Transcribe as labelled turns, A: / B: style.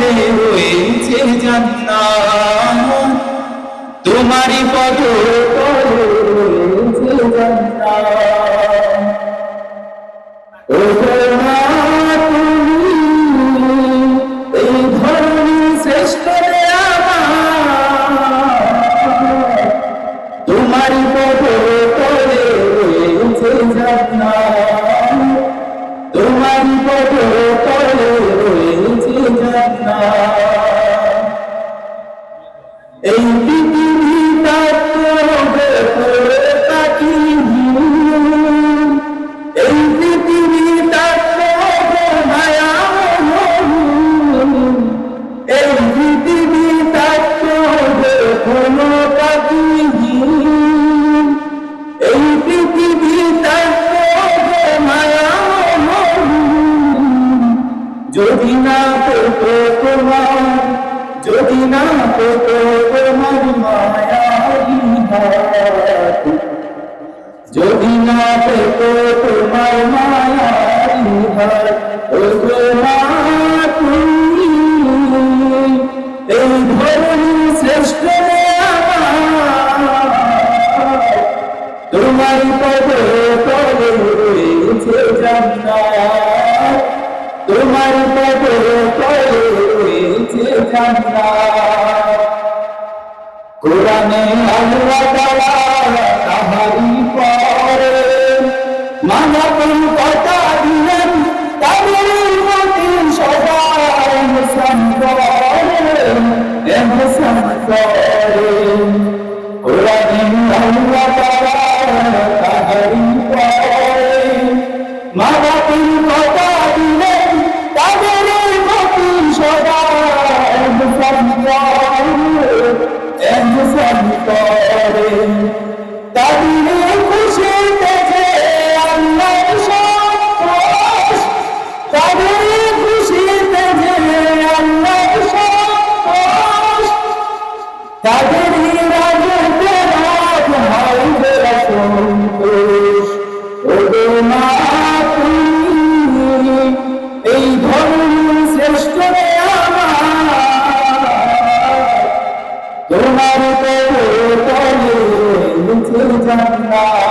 A: তলে রয়েছে জান্নাত, তোমারই পদ তলে রয়েছে জান্নাত। ও মা তুমি এই ধরনের শ্রেষ্ঠ তোমারই পদ তলে রয়েছে জান্নাত, তোমারই পদ তলে রয়েছে জান্নাত। এই পৃথিবীটা তোরে করে থাকি, এই পৃথিবীটা তোরে মায়া, এই পৃথিবীটা তোরে কোনো থাকি, এই পৃথিবীটা তোরে মায়া। যদি না পেতো তোমার, যদি না পেতো তোমার মায়ারি হাত, যদি না পেতো তোমার মায়ারি হাত, ও মা তুমি এই ধরনের শ্রেষ্ঠ তোমার পদ তলে রয়েছে জান্নাত, তোমার পদ তলে রয়েছে জান্নাত। কোরআনে আল্লাহ তাআলা তাহারি পরে মানবতার কথা দিলেন, তাদের মধ্যে সবাই ইহসান করেন, ইহসান করেন। কোরআনে আল্লাহ তাআলা তাহারি পরে মানবতার কথা দিলেন, তাদের মধ্যে সবাই ইহসান করেন, ইহসান করেন। তাদের খুশিতে যে আল্লাহর সন্তোষ, তাদের খুশিতে যে আল্লাহর সন্তোষ, তাদের রাজতে রাজ হবে সন্তোষ। ও মা তুমি এই ধরনের শ্রেষ্ঠ তোমার তলে রয়েছে জান্নাত,